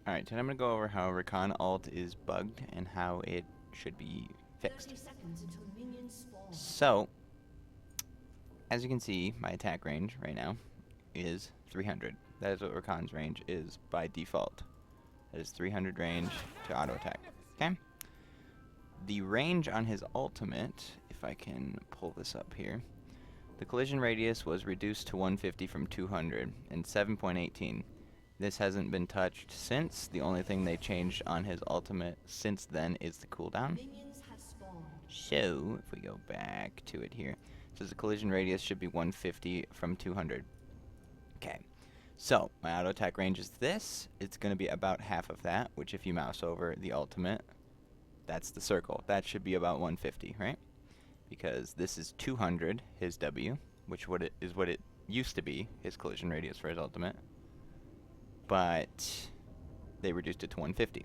Alright, today I'm going to go over how Rakan alt is bugged and how it should be fixed. So, as you can see, my attack range right now is 300. That is what Rakan's range is by default. That is 300 range to auto attack. Okay? The range on his ultimate, if I can pull this up here, the collision radius was reduced to 150 from 200 in 7.18. This hasn't been touched since. The only thing they changed on his ultimate since then is the cooldown. So, if we go back to it here, it says the collision radius should be 150 from 200. Okay, so my auto attack range is this. It's going to be about half of that, which if you mouse over the ultimate, that's the circle. That should be about 150, right? Because this is 200, his W, which is what it used to be, his collision radius for his ultimate. But they reduced it to 150.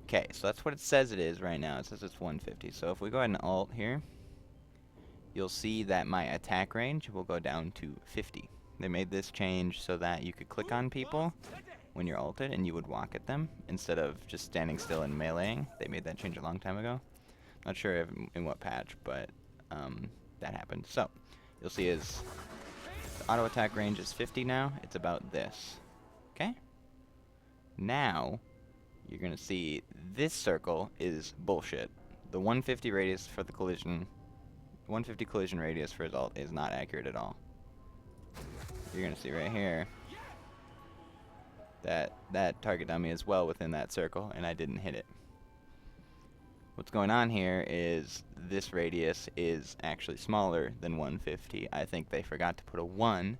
Okay, so that's what it says it is right now. It says it's 150. So if we go ahead and alt here, you'll see that my attack range will go down to 50. They made this change so that you could click on people when you're ulted and you would walk at them instead of just standing still and meleeing. They made that change a long time ago. Not sure if in what patch, but that happened. So you'll see his auto attack range is 50 now. It's about this. Okay? Now, you're going to see this circle is bullshit. The 150 radius for the collision, 150 collision radius for his ult is not accurate at all. You're going to see right here that that target dummy is well within that circle, and I didn't hit it. What's going on here is this radius is actually smaller than 150. I think they forgot to put a 1,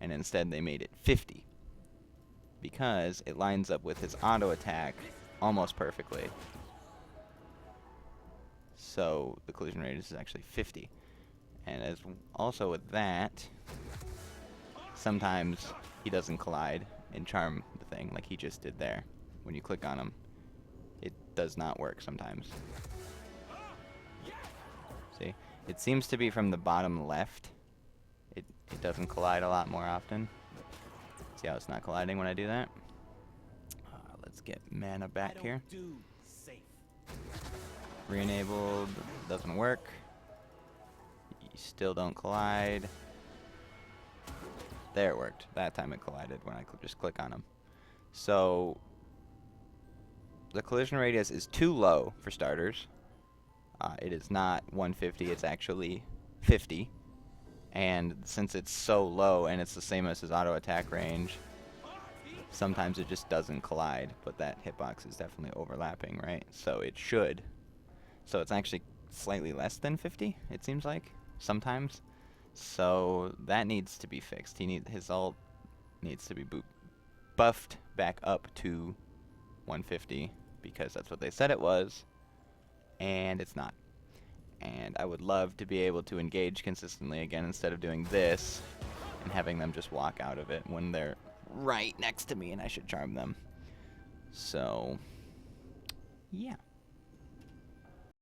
and instead they made it 50. Because it lines up with his auto attack almost perfectly. So the collision radius is actually 50. And as also with that, sometimes he doesn't collide and charm the thing like he just did there. When you click on him, it does not work sometimes. See? It seems to be from the bottom left. It doesn't collide a lot more often. See how it's not colliding when I do that? Let's get mana back here. Re-enabled, doesn't work. You still don't collide. There it worked. That time it collided when I just click on him. So the collision radius is too low for starters. It is not 150, it's actually 50. And since it's so low and it's the same as his auto attack range, sometimes it just doesn't collide, but that hitbox is definitely overlapping, right? So it should. So it's actually slightly less than 50, it seems like, sometimes. So that needs to be fixed. His ult needs to be buffed back up to 150 because that's what they said it was, and it's not. And I would love to be able to engage consistently again instead of doing this and having them just walk out of it when they're right next to me and I should charm them. So, yeah.